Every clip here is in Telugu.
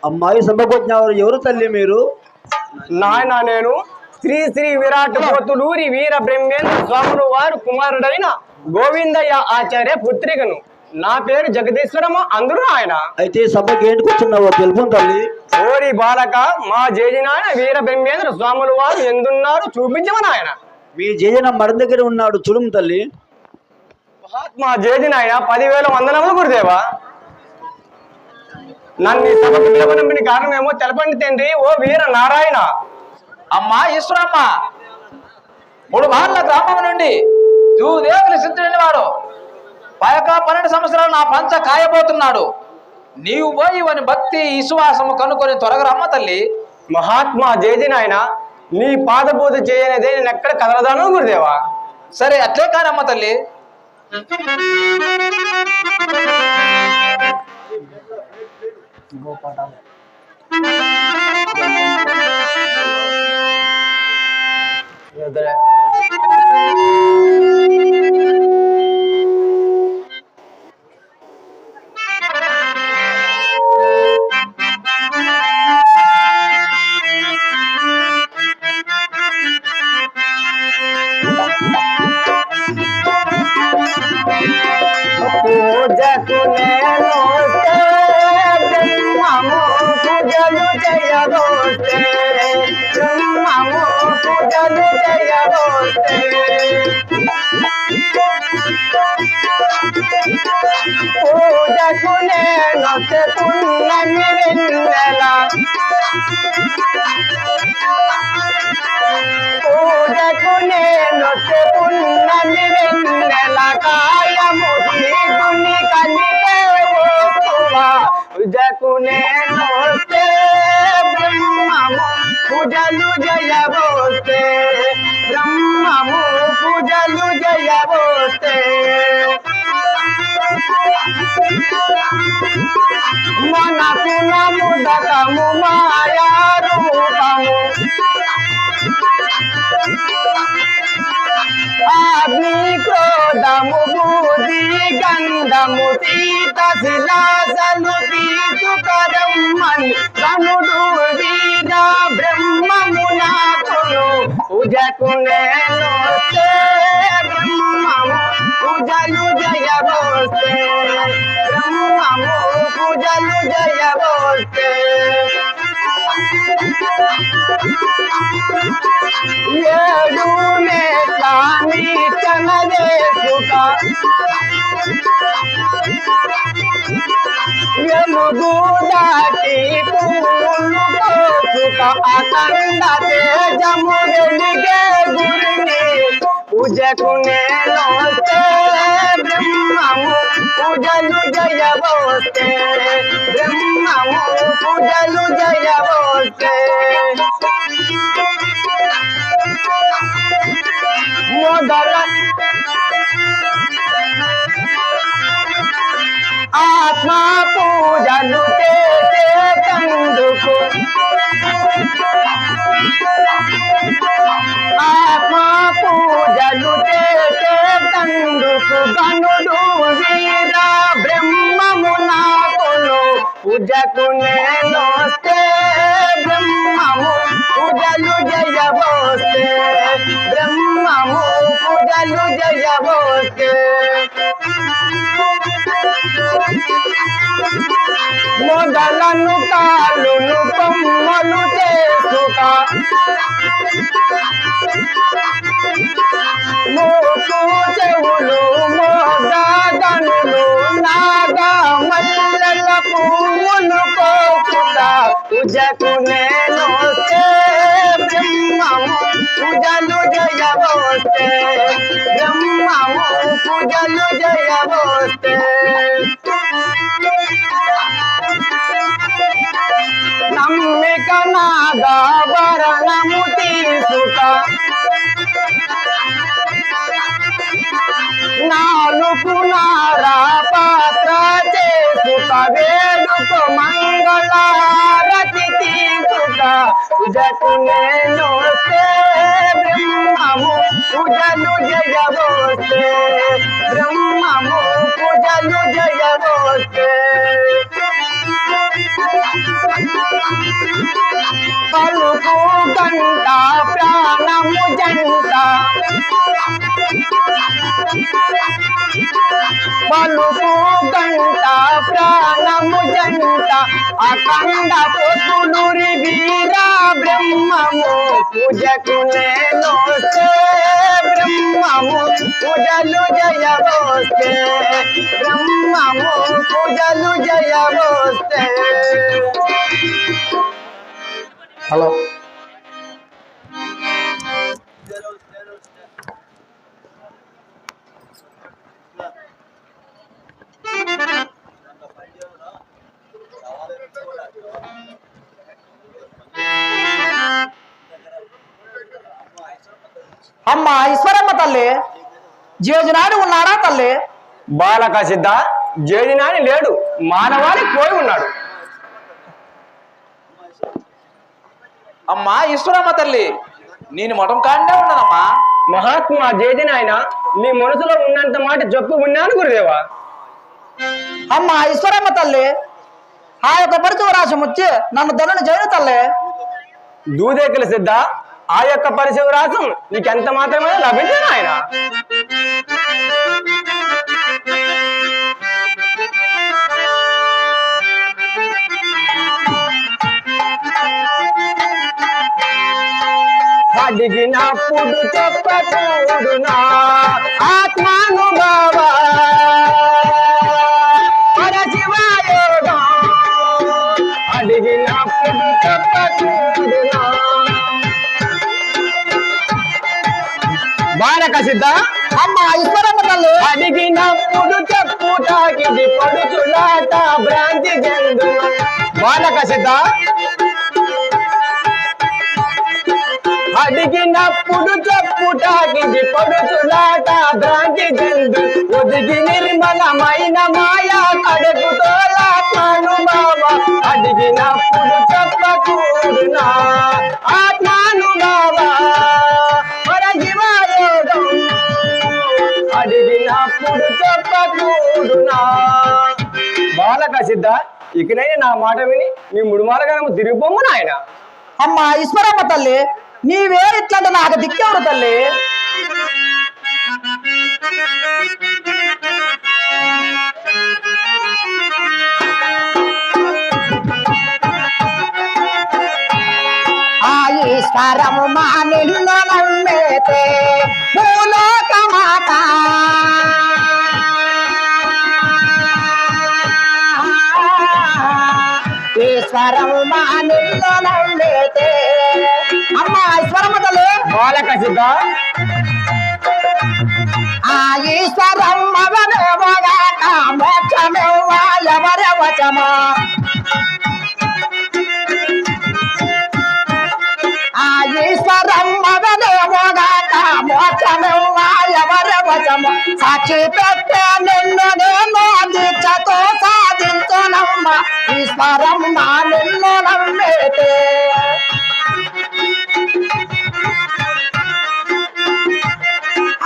అమ్మాయి సంభవజ్ఞ ఎవరు తల్లి మీరు? నాయన నేను శ్రీ శ్రీ విరాట్ పోతులూరి వీర బ్రహ్మేంద్ర స్వాములు వారు కుమారుడైన గోవిందయ్య ఆచార్య పుత్రికను. నా పేరు జగదీశ్వరమ్మ అందరూ ఆయన. అయితే సభకి ఏంటి కూర్చున్నావో తెలుపు తల్లి. ఓరి బాలక, మా జేజినాయన వీర బ్రహ్మేంద్ర స్వాములు వారు ఎందున్నారు చూపించమని ఆయన. మీ జేజన మడ దగ్గర ఉన్నాడు చూడుము తల్లి. మహాత్మా జేజినాయన 10,000 వందనములు గురుదేవా. నన్ను సభకు పిలవనంపిన కారణమేమో తెలపండి తండ్రి. ఓ వీర నారాయణ. అమ్మా ఈశ్వరమ్మ, 3 వార్ల గ్రామం నుండి దూదేవులు సిద్ధుడైన వాడు 12 సంవత్సరాలు నా పంచ కాయబోతున్నాడు. నీవు పోయి వాని భక్తి విశ్వాసము కనుక్కొని త్వరగా రమ్మ తల్లి. మహాత్మా జేజినాయన, నీ పాదపూజ చేయనిదే నేను ఎక్కడ కదలదాను గురుదేవా. సరే అట్లే కానమ్మ తల్లి. పూజకు నేనొస్తే బ్రహ్మము పూజలు చేయబోస్తే బ్రహ్మము పూజలు చేయబోస్తే పూజకు నేనొస్తే పున్నమి వెన్నెల పూజకు నేనొస్తే పున్నమి వెన్నెల కాయము దీగుని కలిపే వస్తువా పూజకు నేనొస్తే బ్రహ్మము పూజలు జయబోస్తే బ్రహ్మము పూజలు జయబోస్తే మనకు నముదకము మాయా రూపము అగ్ని క్రోధము బుద్ధి గంధము సీత శిలాసలు తీసుకరమ్మని కనుడు వీర బ్రహ్మము నాకును పూజకు నేనొస్తే బ్రహ్మము పూజలు జయబోస్తే బ్రహ్మము పూజలు జయబోస్తే ఏడు మేట్ల నీచనదేశుక ఎలుగు దాటి పూలు కోసుక అఖండ తేజము వెలిగే గురిని పూజకు నేనొస్తే బ్రహ్మము పూజలు జయబోస్తే బ్రహ్మము పూజలు జయబోస్తే మొదల ఆత్మ పూజలు చేసేటందుకు ఆత్మ పూజలు చేసేటందుకు గనుడు వీర బ్రహ్మము నాకును పూజకు నేనొస్తే బ్రహ్మము పూజలు జయబోస్తే బ్రహ్మము పూజలు జయబోస్తే మొదలను కాలును కొమ్మలు చేసుక మూకు చెవులు మోగనులు నాగా మల్లెల పువ్వులు కోసుక పూజకు నేనొస్తే బ్రహ్మము పూజలు జయబోస్తే బ్రహ్మము పూజలు జయబోస్తే నమ్మిక నాగాభరణము తీసుక నాలుగు నారా పాత్ర చేసుక వేడుక మంగళారతి తీసుక పూజకు నేనొస్తే బ్రహ్మము పూజలు జయబోస్తే బ్రహ్మము పూజలు జయబోస్తే పలుకు గంట ప్రాణము జంట పలుకు గంట ప్రాణము జంట అఖండ పొతులూరి వీర బ్రహ్మము పూజకు నేనొస్తే బ్రహ్మము పూజలు జయబోస్తే బ్రహ్మము పూజలు జయబోస్తే హలో అమ్మ ఈశ్వరమ్మ తల్లి జేజునాడు ఉన్నాడా తల్లి? బాలక సిద్ధ జేజునాని లేడు, మానవానికి పోయి ఉన్నాడు. అమ్మా ఈశ్వరమ్మ తల్లి, నేను మఠం కాండే ఉన్నానమ్మా. మహాత్మా జేజునాయన నీ మనసులో ఉన్నంత మాట చెప్పు ఉన్నాను గురుదేవా. అమ్మ ఈశ్వరమ్మ తల్లి, ఆ యొక్క పరిశుభరాశం వచ్చి నన్ను ధనుని చేయను తల్లి. దూదేకుల సిద్ధ ఆ యొక్క పరిశుభరాశం నీకెంత మాత్రమే లభించను ఆయన. అడిగినప్పుడు చెప్పకూడునా ఆత్మానుభావ పరశివయోగం అడిగినప్పుడు చెప్పకూడునా బాలక సిద్ధ అమ్మ ఈశ్వరమ్మ తల్లి అడిగినప్పుడు చెప్పుటాకిది పడుచులాట భ్రాంతి చెందు బాలక సిద్ధ అడిగినప్పుడు చెప్పుటాకిది పడుచులాట భ్రాంతి చెందు ఒదిగి నిర్మలమైన మాయా కడుపుతో ఆత్మానుభావ అడిగినప్పుడు చెప్పకూడునా ఆత్మానుభావ పరశివయోగం అడిగినప్పుడు చెప్పకూడునా బాలక సిద్ధ ఇకనైనా నా మాట విని నీ ముడుమాలగానము తిరిగిపోము నాయన అమ్మ ఈశ్వరమ్మ తల్లి నీవే ఇట్లంటే నాకు దిక్కెవరు తల్లి ఆ ఈశ్వరము మా నిన్ను నమ్మేతే భూలోక మాత ఈశ్వరము మా నిన్ను నమ్మేతే అమ్మ ఈశ్వరమ్మ తల్లి బాలక సిద్ధ ఆ ఈశ్వరమ్మగాక మోక్షమేవ ఎవరెవచమా ఆ ఈశ్వరమ్మగాక మోక్షమేవ ఎవరెవచమా సాక్షి పెట్టే నిన్ను నేను దీక్షతో సాధించునమ్మ ఈశ్వరమ్మ నిన్ను నమ్మేతే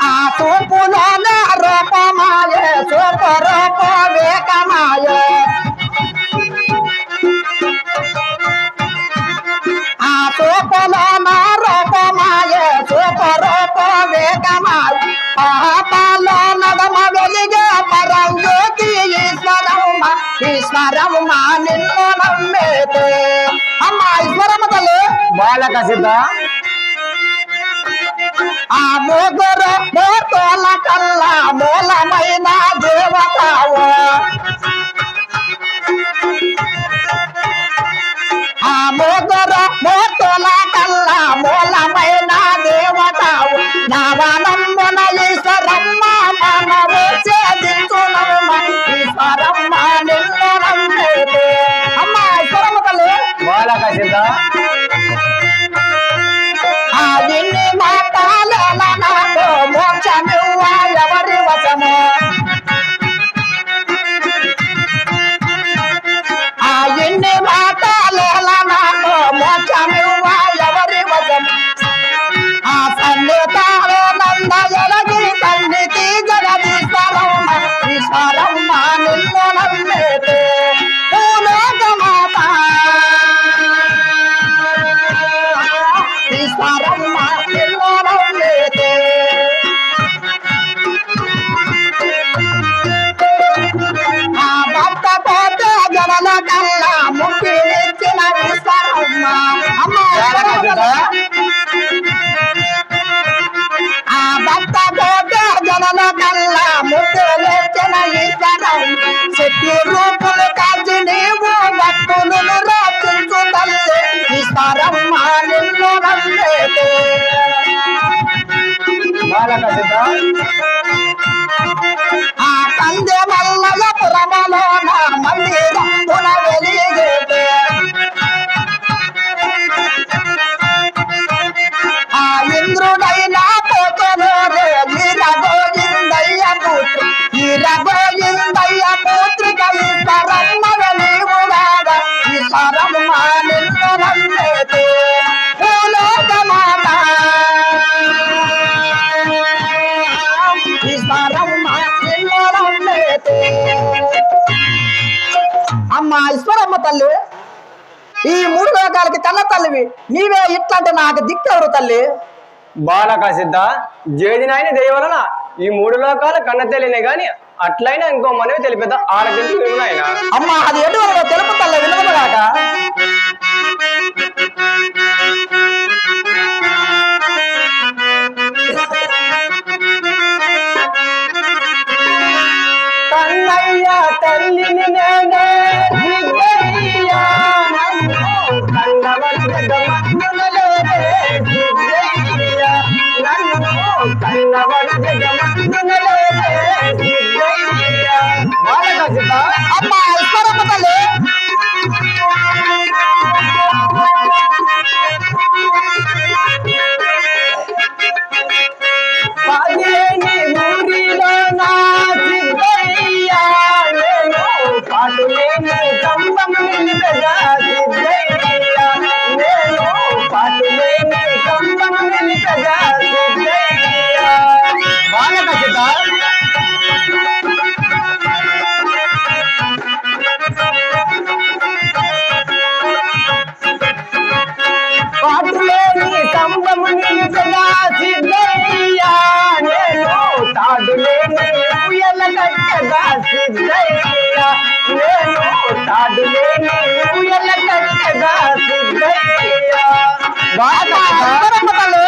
ఆ చూపులోనే రూపమాయే రూప వేకమాయే ఆ చూపులోన రూపమాయే రూప వేకమాయ పాపాలో నడమ వెలిగే పరంజ్యోతి ఈశ్వరమ్మ నిన్ను నమ్మేతే అమ్మ ఈశ్వరమ్మ తల్లి బాలక సిద్ధ ఆ ముగ్గురు మూర్తుల కల్లా మూలమైన దేవతావు ఆ ముగ్గురు మూర్తుల కల్లా మూలమైన దేవతావు నవనమ్మున ఈశ్వరమ్మ మనము ఛేదించునమ్మ ఈశ్వరమ్మ నిన్ను నమ్మేతే అమ్మ ఈశ్వరమ్మ తల్లి బాలక సిద్ధ ఆ ఎన్ని మాటల నాకు మోక్షమివ్వ ఎవరి వశము ఆ ఎన్ని మాటల నాకు మోక్షమివ్వ ఎవరి వశము ఆ సన్నితాలు నంద ఎలగి సన్నిధి జగదీశ్వరమ్మ ఈశ్వరమ్మ నిన్ను నమ్మేతే భూలోక మాత ఈశ్వరమ్మ నిన్ను నమ్మేతే ఆ భక్త పోతే జనల కల్లా ముక్తి ఇచ్చిన ఈశ్వరమ్మ అమ్మ ఆ భక్త పోతే జనల కల్లా ముక్తి ఇచ్చిన ఈశ్వరమ్మ శక్తి రూపులు కాల్చి నీవు భక్తులను రక్షించు తల్లి ఈశ్వరమ్మ నిన్ను నమ్మేతే బాలక సిద్ధ ఆ కందె మల్లయ పురమలోన మందిరంబున వెలిగేతే ఆ ఇంద్రుడైన పోతనోరే ఈరగోయిందయ్య పుత్రిక ఈశ్వరమ్మ నీవు రాగ ఈశ్వరమ్మ నిన్ను నమ్మేతే భూలోక మాత ఈశ్వరమ్మ నిన్ను నమ్మేతే అమ్మ ఈశ్వరమ్మ తల్లి ఈ మూడు లోకాలకి కన్న తల్లివి నీవే ఇట్లంటే నాకు దిక్కెవరు తల్లి బాలక సిద్ధ జేడినాయన దయవలన ఈ మూడు లోకాల కన్న తెలియనే గాని అట్లయినా ఇంకో మనవి తెలిపేద్దా ఆలకించి విన్నాయన అమ్మ అది ఎటువంటి తెలుపు తల్లి వినదుగాక కన్నయ్య తల్లిని నేనే సిద్ధయ్య నన్ను కన్నవరు జగమందునలోనే సిద్ధయ్య నన్ను కన్నవరు జగమందునలోనే సిద్ధయ్య బాలకసిత అమ్మా ఈశ్వరమ్మ తల్లి పాదిలేని ఊరిలో నా సిద్ధయ్య నేను పాటులేని స్తంభం నిలిపెదా సిద్ధయ్య నేను పాటులేని స్తంభం నిలిపెదా సిద్ధయ్య బాలకసిత పాటులేని స్తంభము నిలిపెదా సిద్ధయ్య నేను తాడులేని ఊయల కట్టగా సిద్ధయ్య నేను తాడులేని ఊయల కట్టగా సిద్ధయ్య ఈశ్వరమ్మ తల్లి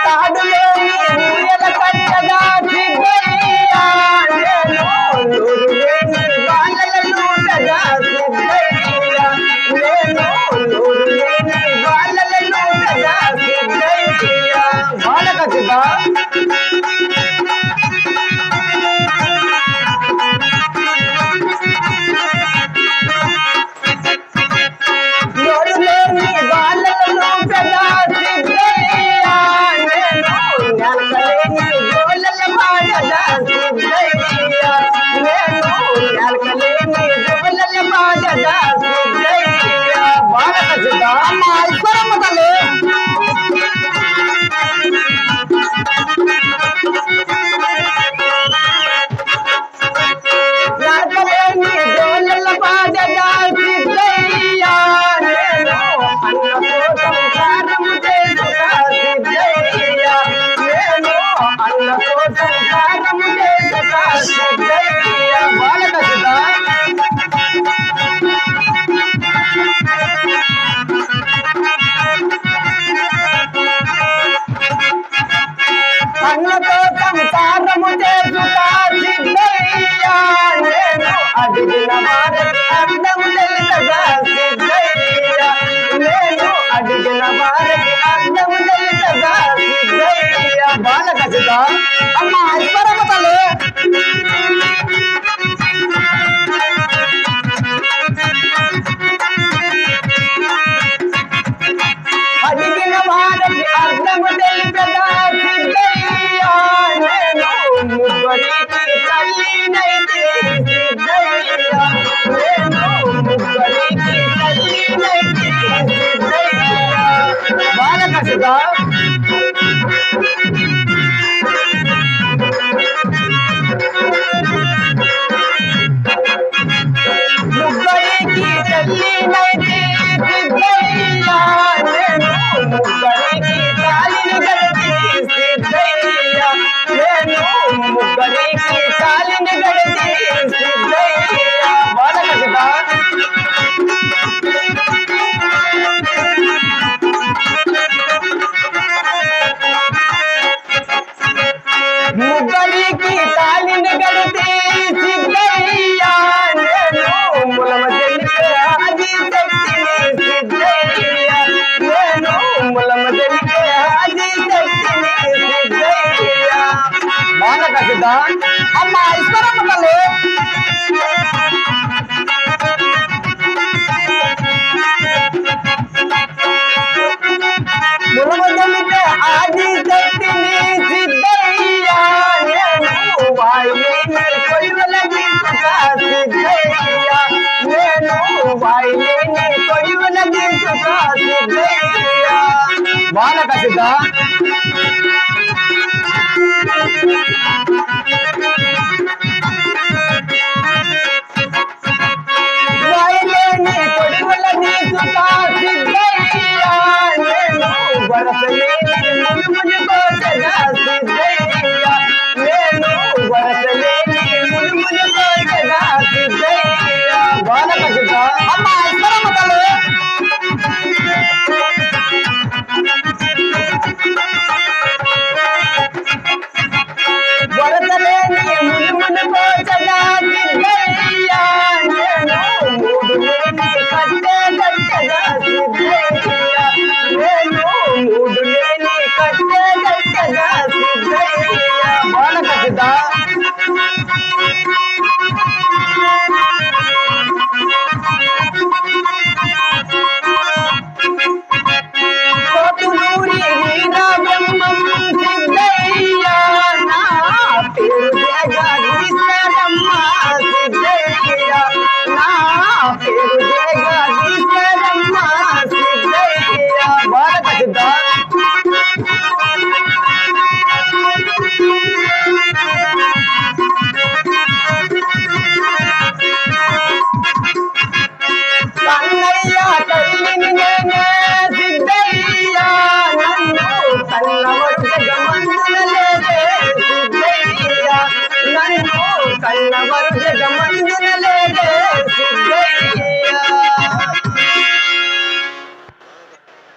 తాడులేని ఊయల కట్టగా సిద్ధయ్య నేను నూరులేని బాలల నూటగా సిద్ధయ్య నేను నూరులేని బాలల నూటగా సిద్ధయ్య బాలకసిత నూరులేని బాలల నూటగా సిద్ధయ్య నేను నెలకలేని గోలల బాటగా సిద్ధయ్య నేను నెలకలేని గోలల బాటగా సిద్ధయ్య బాలకసిత అమ్మా ఈశ్వరమ్మ తల్లి నడకలేని గోలల బాటగా సిద్ధయ్య నేను అన్న కోసం కారము చేసుగా సిద్ధయ్య నేను అన్న కోసం కారము చేసుగా సిద్ధయ్య బాలకసిత అన్నతో సంసారము చేసుగా సిద్ధయ్య నేను అడిగిన వారికి అర్థము తెలుసగా సిద్ధయ్య నేను అడిగిన వారికి అర్థము తెలుసగా సిద్ధయ్య బాలకసిత అమ్మా ఈశ్వరమ్మ తల్లి అడిగిన వారికి అర్థము తెలుసగా సిద్ధయ్య నేను ముగ్గురికి తల్లినైతే సిద్ధయ్య నేను ముగ్గురికి తల్లినైతే సిద్ధయ్య బాలకసిత ముగ్గురికి తల్లినైతే సిద్ధయ్య నేను ముగ్గురికి తాళిని గడిచి సిద్ధయ్య నేను ముగ్గురికి తాళిని గడిచి సిద్ధయ్య బాలకసిత ముగ్గురికి తాళిని గడిచి సిద్ధయ్య నేను ములమ తెలిపే ఆది శక్తిని సిద్ధయ్య నేను ములమ తెలిపే ఆది శక్తిని సిద్ధయ్య బాలకసిత అమ్మా ఈశ్వరమ్మ తల్లి ములమ తెలిపే ఆది శక్తిని సిద్ధయ్య నేను వాయులేని కొలువల గీసుగా సిద్ధయ్య నేను వాయులేని కొలువల గీసుగా సిద్ధయ్య బాలకసిత వాయులేని కొలువల గీసుగా సిద్ధయ్య నేను వరసలేని మునుముని కోసగా సిద్ధయ్య నేను వరసలేని మునుముని కోసగా సిద్ధయ్య బాలకసిత అమ్మా ఈశ్వరమ్మ తల్లి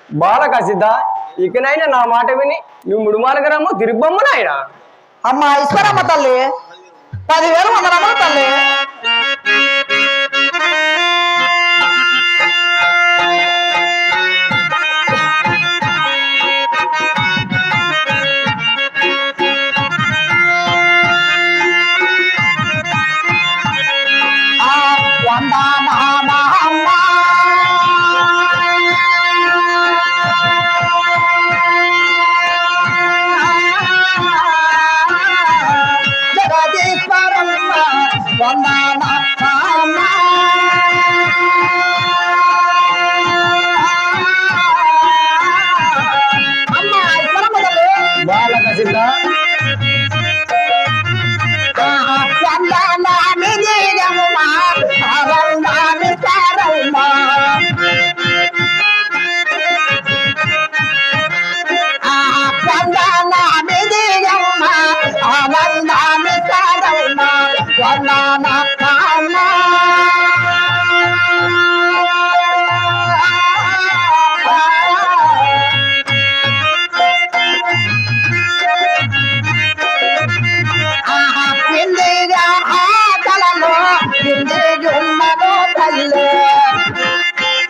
బాలక సిద్ధ ఇకనైనా నా మాట విని నువ్వు ముడుమాల గ్రామం తిరుపమ్మ నాయన. అమ్మ ఈశ్వరమ్మ తల్లి 10,000 వందనములు తల్లి. బాలక సిద్ధ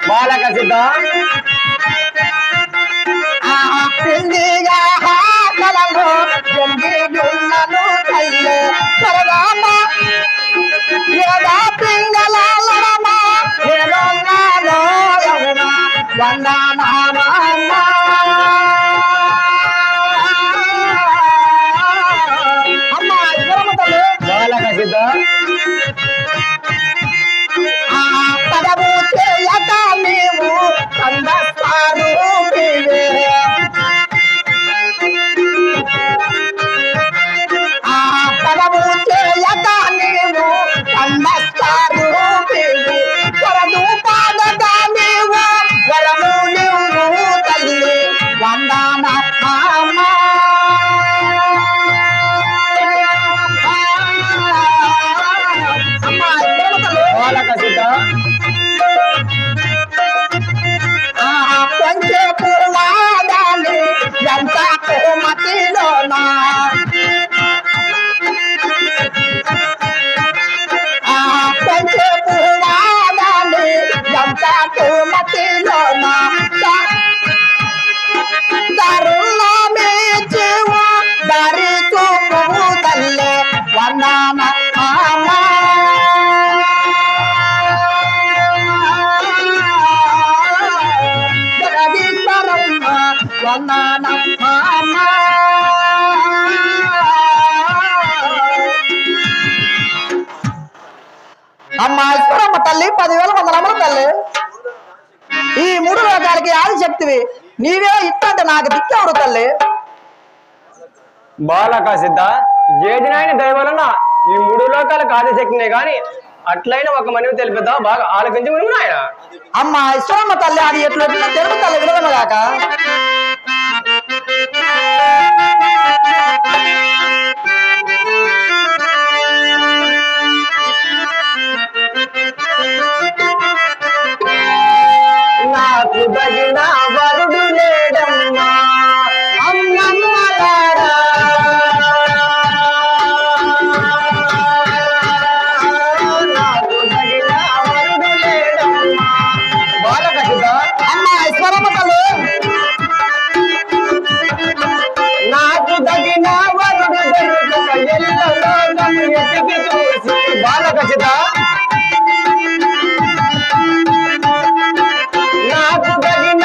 బాలక సిద్ధ బాలక సిద్ధ బాలక సిద్ధ అమ్మ ఈశ్వరమ్మ తల్లి 10,000 వందనములు తల్లి. ఈ 3 లోకాలకి ఆదిశక్తివి నీవే ఇట్టంటే నాకు దిక్కెవరు తల్లి. బాలక సిద్ధ జేదినాయన దయ వలన ఈ 3 లోకాలకు ఆదిశక్తినే గాని అట్లయినా ఒక మనవి తెలిపిద్దా బాగా ఆలోచించి మనం నాయన. అమ్మ ఈశ్వరమ్మ తల్లి అది ఎట్లు తెలుగు తల్లి విలువనగాక. నాకు తగిన వరుడు లేడమ్మా అమ్మమ్మలారా, నాకు తగిన వరుడు లేడమ్మా. బాలక సిద్ధ అమ్మ ఈశ్వరమ్మ తల్లి నాకు తగిన వరుడు దొరకక ఎల్లలో నన్ను ఎతికి చూసి. బాలక సిద్ధ నాకు తగిన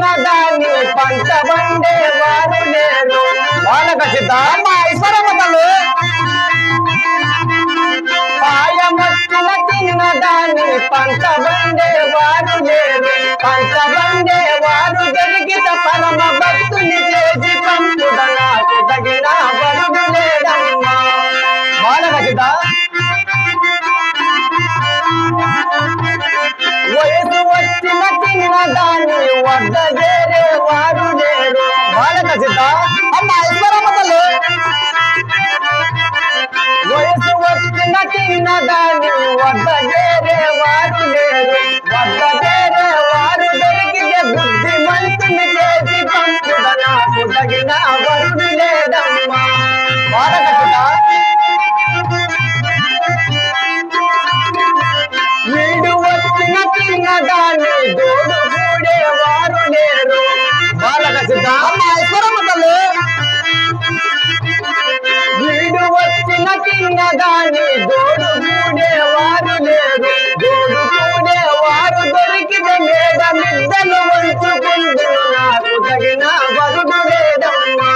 చిన్నదాన్ని పంచబండే వారు లేరు. బాలక సిద్ధ అమ్మ ఈశ్వరమ్మ తల్లి పాయమచ్చిన చిన్నదాన్ని పంచబండే వారు లేరు. పంచబండే వారు జరిగిత పరమ భక్తుని చేసి పంపుద నాకు తగిన వరుడు లేడమ్మా. బాలక సిద్ధ వయసు వచ్చిన చిన్నదాన్ని వద్ద చేరే వారు లేరు. బాలక సిద్ధ అమ్మ ఈశ్వరమ్మ తల్లి వయసు వచ్చిన చిన్నదాన్ని వద్ద చేరే వారు లేరు. వద్ద చేరే వారు దొరికితే బుద్ధి మంతుని చేసి పంపుద నాకు తగిన వరుడు లేదమ్మా. బాలక సిద్ధ వీడు వచ్చిన చిన్నదాన్ని దోడు కూడే వారు లేరు. బాలక సిద్ధ అమ్మ ఈశ్వరమ్మ తల్లి వీడు వచ్చిన చిన్నదాన్ని దోడు కూడే వారు లేరు. దోడు కూడే వారు దొరికితే మేడ మిద్దలు వంచుకుంటూ నాకు తగిన వరుడు లేదమ్మా.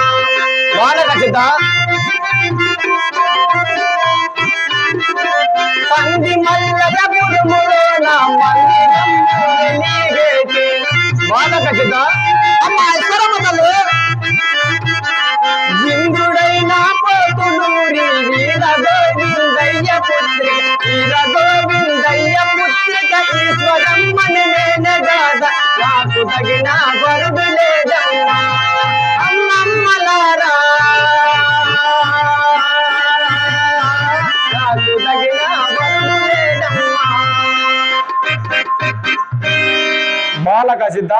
బాలక సిద్ధ కంది మల్లెల పురుములో నా మందిరం నీవేటి. బాలక సిద్ధ అమ్మ ఈశ్వరమ్మ తల్లి ఇంద్రుడైన పోతులూరి వీర గోవిందయ్య పుత్రిక. వీర గోవిందయ్య పుత్రిక ఈశ్వరమ్మని నేనగాద నాకు తగిన వరుడు లేదమ్మా. అమ్మమ్మలారా నాకు తగిన వరుడు లేదమ్మా. బాలక సిద్ధ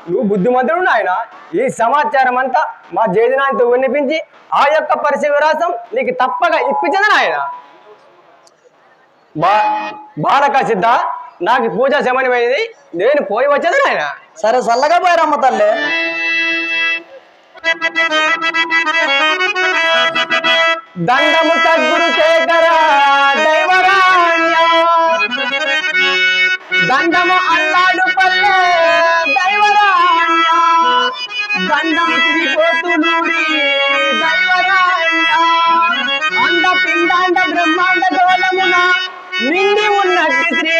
నువ్వు బుద్ధిమంతుడు నాయన. ఈ సమాచారం అంతా మా జేజనానితో వినిపించి ఆ యొక్క పరిచయ విరాసం నీకు తప్పక ఇప్పించదు నాయన. బాలక సిద్ధ నాకు పూజ శమనమైంది, నేను పోయి వచ్చేది నాయన. సరే చల్లగా పోయారమ్మ తల్లి దండము సద్గురు శేఖర దైవరాణ్య. దండము అల్లాడు పల్లె దైవరాణ్య. దండము త్రిపోతులూరి దైవరాణ్య. అండ పిండాండ బ్రహ్మాండ గోళమున నిండి ఉన్నట్టి శ్రీ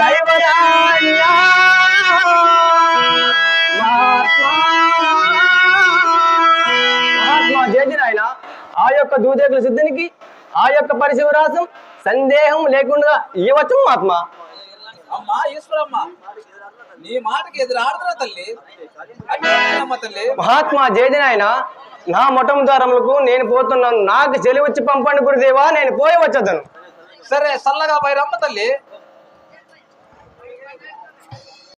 దైవరాణ్య. మహాత్మా జేజనాయన ఆ యొక్క దూదేకుల సిద్ధునికి ఆ యొక్క పరిశివరాసం సందేహం లేకుండా ఇవ్వచ్చు మహాత్మా. అమ్మా ఈశ్వరమ్మ నీ మాటకి ఎదురాడుతున్నా తల్లి. అమ్మ తల్లి మహాత్మా జేజనాయన నా మొట్టం ద్వారములకు నేను పోతున్నాను. నాకు చెలివచ్చి పంపండి గురుదేవా, నేను పోయి వచ్చేదను. సరే చల్లగా పోయి రమ్మ తల్లి.